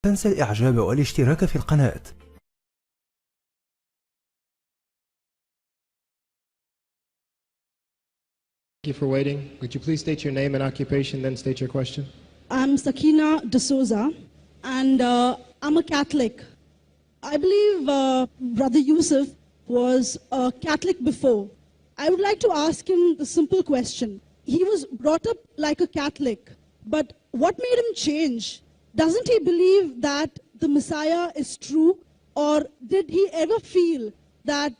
تنسى الإعجاب والاشتراك في القناة. Thank you for waiting. Would you please state your name and occupation, then state your question? I'm Sakina D'Souza, and I'm a Catholic. I believe Brother Yousuf was a Catholic before. I would like to ask him the simple question. He was brought up like a Catholic, but what made him change? Doesn't he believe that the Messiah is true, or did he ever feel that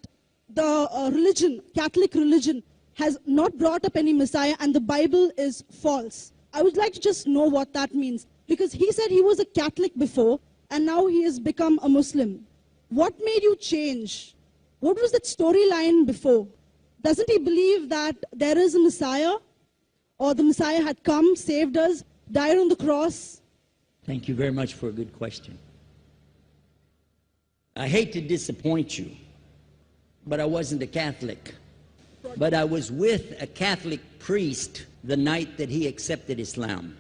the religion, Catholic religion, has not brought up any Messiah and the Bible is false? I would like to just know what that means, because he said he was a Catholic before and now he has become a Muslim. What made you change? What was that storyline before? Doesn't he believe that there is a Messiah, or the Messiah had come, saved us, died on the cross? Thank you very much for a good question. I hate to disappoint you, but I wasn't a Catholic. But I was with a Catholic priest the night that he accepted Islam.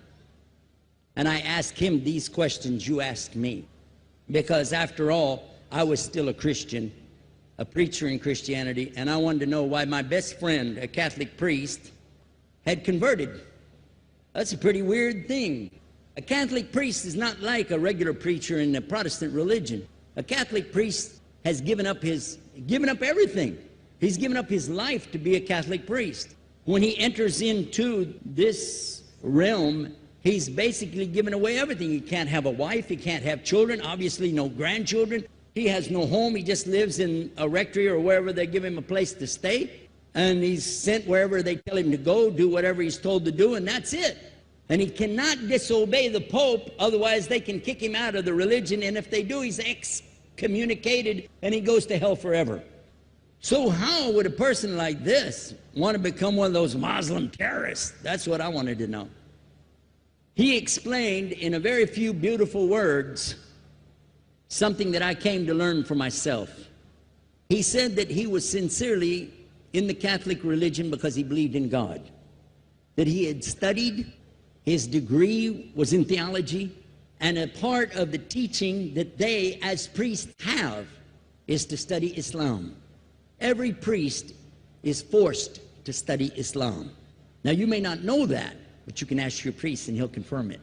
And I asked him these questions you asked me. Because after all, I was still a Christian, a preacher in Christianity, and I wanted to know why my best friend, a Catholic priest, had converted. That's a pretty weird thing. A Catholic priest is not like a regular preacher in the Protestant religion. A Catholic priest has given up everything. He's given up his life to be a Catholic priest. When he enters into this realm, he's basically given away everything. He can't have a wife, he can't have children, obviously no grandchildren. He has no home, he just lives in a rectory or wherever they give him a place to stay. And he's sent wherever they tell him to go, do whatever he's told to do, and that's it. And he cannot disobey the Pope, otherwise they can kick him out of the religion, and if they do, he's excommunicated and he goes to hell forever. So how would a person like this want to become one of those Muslim terrorists? That's what I wanted to know. He explained in a very few beautiful words something that I came to learn for myself. He said that he was sincerely in the Catholic religion because he believed in God, that he had studied, his degree was in theology, and a part of the teaching that they as priests have is to study Islam. Every priest is forced to study Islam. Now you may not know that, but you can ask your priest and he'll confirm it.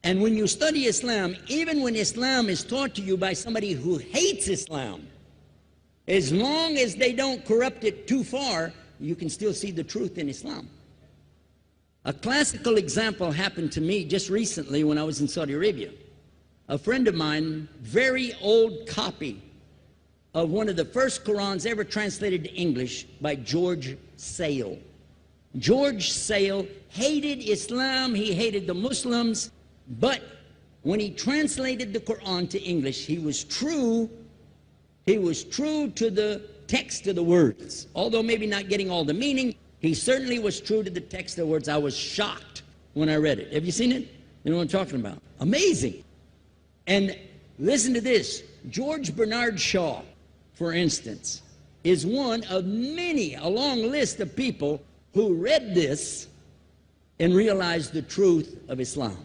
And when you study Islam, even when Islam is taught to you by somebody who hates Islam, as long as they don't corrupt it too far, you can still see the truth in Islam. A classical example happened to me just recently when I was in Saudi Arabia. A friend of mine, very old copy of one of the first Qurans ever translated to English by George Sale. George Sale hated Islam, he hated the Muslims, but when he translated the Quran to English, he was true to the text of the words. Although maybe not getting all the meaning, he certainly was true to the text of the words. I was shocked when I read it. Have you seen it? You know what I'm talking about? Amazing. And listen to this. George Bernard Shaw, for instance, is one of many, a long list of people who read this and realized the truth of Islam.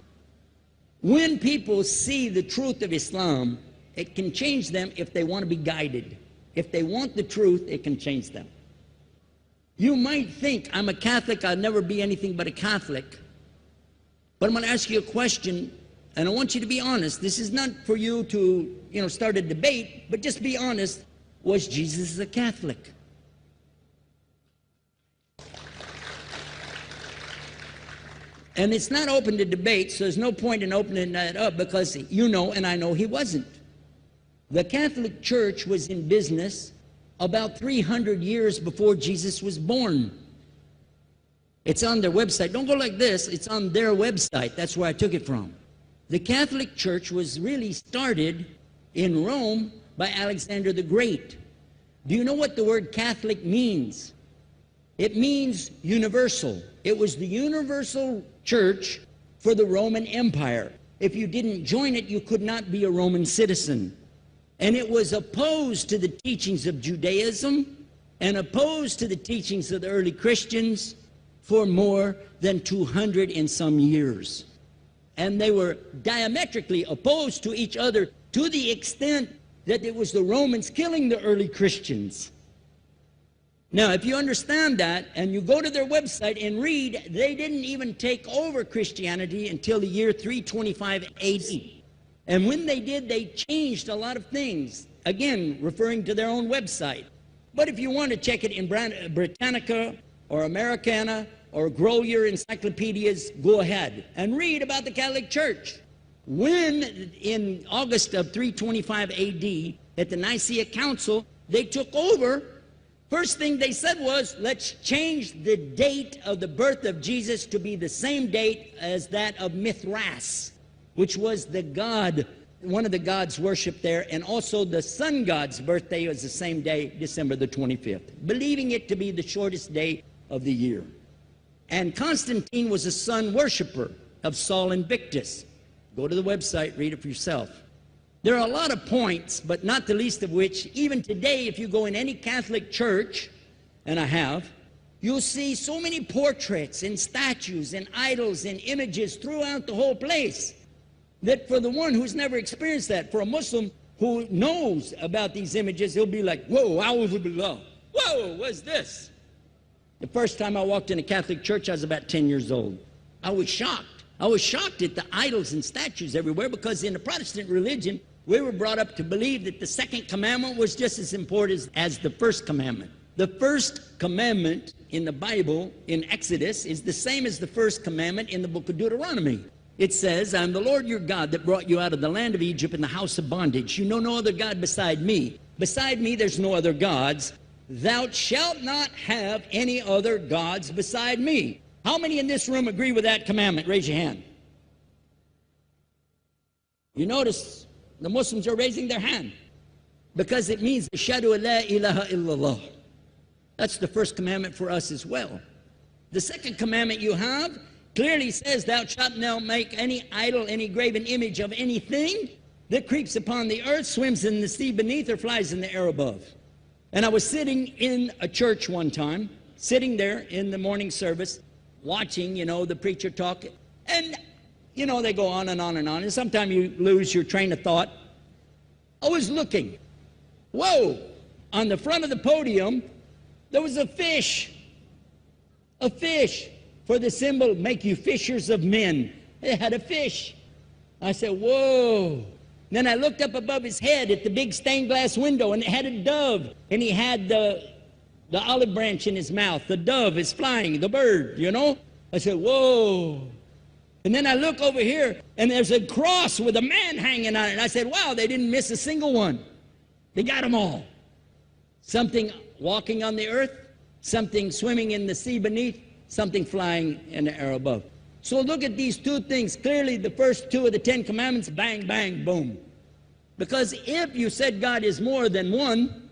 When people see the truth of Islam, it can change them if they want to be guided. If they want the truth, it can change them. You might think, I'm a Catholic, I'll never be anything but a Catholic. But I'm going to ask you a question, and I want you to be honest. This is not for you to, start a debate, but just be honest. Was Jesus a Catholic? And it's not open to debate, so there's no point in opening that up, because you know and I know he wasn't. The Catholic Church was in business about 300 years before Jesus was born. It's on their website. Don't go like this. It's on their website. That's where I took it from. The Catholic Church was really started in Rome by Alexander the Great. Do you know what the word Catholic means? It means universal. It was the universal church for the Roman Empire. If you didn't join it, you could not be a Roman citizen. And it was opposed to the teachings of Judaism and opposed to the teachings of the early Christians for more than 200 and some years. and they were diametrically opposed to each other to the extent that it was the Romans killing the early Christians. Now, if you understand that, and you go to their website and read, they didn't even take over Christianity until the year 325 AD. And when they did, they changed a lot of things, again, referring to their own website. But if you want to check it in Britannica or Americana or grow your encyclopedias, go ahead and read about the Catholic Church. When, in August of 325 AD, at the Nicaea Council, they took over, first thing they said was, let's change the date of the birth of Jesus to be the same date as that of Mithras, which was the god, one of the gods worshipped there, and also the sun god's birthday was the same day, December the 25th, believing it to be the shortest day of the year. And Constantine was a sun worshiper of Saul Invictus. Go to the website, read it for yourself. There are a lot of points, but not the least of which, even today, if you go in any Catholic church, and I have, you'll see so many portraits and statues and idols and images throughout the whole place, that for the one who's never experienced that, for a Muslim who knows about these images, he'll be like, whoa, a'udhu billah. Whoa, what's this? The first time I walked in a Catholic church, I was about 10 years old. I was shocked. I was shocked at the idols and statues everywhere, because in the Protestant religion, we were brought up to believe that the second commandment was just as important as the first commandment. The first commandment in the Bible, in Exodus, is the same as the first commandment in the book of Deuteronomy. It says, I'm the Lord your God that brought you out of the land of Egypt in the house of bondage. You know no other God beside me. Beside me there's no other gods. Thou shalt not have any other gods beside me. How many in this room agree with that commandment? Raise your hand. You notice the Muslims are raising their hand, because it means Ashhadu an la ilaha illallah. That's the first commandment for us as well. The second commandment you have clearly says, thou shalt not make any idol, any graven image of anything that creeps upon the earth, swims in the sea beneath, or flies in the air above. And I was sitting in a church one time, sitting there in the morning service, watching, the preacher talk, and they go on and on and on, and sometimes you lose your train of thought. I was looking. Whoa! On the front of the podium, there was a fish. A fish. For the symbol, make you fishers of men. It had a fish. I said, whoa. Then I looked up above his head at the big stained glass window, and it had a dove. And he had the olive branch in his mouth. The dove is flying, the bird, I said, whoa. And then I look over here, and there's a cross with a man hanging on it. And I said, wow, they didn't miss a single one. They got them all. Something walking on the earth, something swimming in the sea beneath, something flying in the air above. So look at these two things. Clearly, the first two of the 10 commandments, bang, bang, boom. Because if you said God is more than one,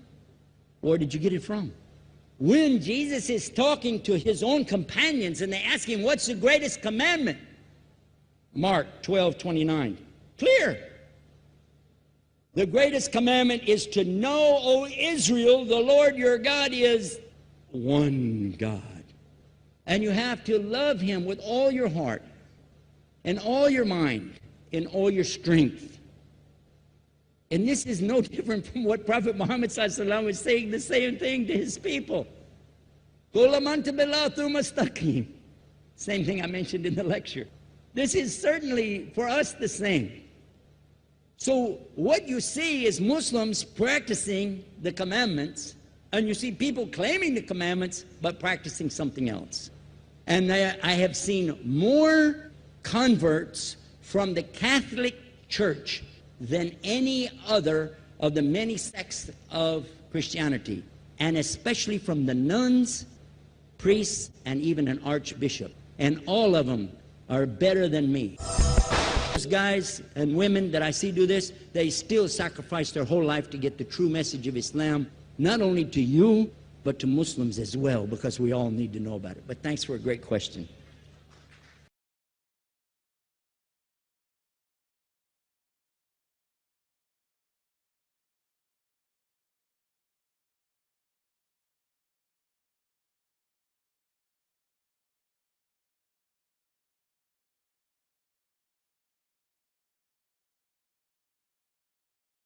where did you get it from? When Jesus is talking to his own companions and they ask him, what's the greatest commandment? Mark 12:29. Clear. The greatest commandment is to know, O Israel, the Lord your God is one God. And you have to love him with all your heart and all your mind and all your strength. And this is no different from what Prophet Muhammad ﷺ was saying, the same thing to his people. Same thing I mentioned in the lecture. This is certainly for us the same. So what you see is Muslims practicing the commandments, and you see people claiming the commandments but practicing something else. And I have seen more converts from the Catholic Church than any other of the many sects of Christianity, and especially from the nuns, priests, and even an archbishop. And all of them are better than me. Those guys and women that I see do this, they still sacrifice their whole life to get the true message of Islam, not only to you, but to Muslims as well, because we all need to know about it. But thanks for a great question.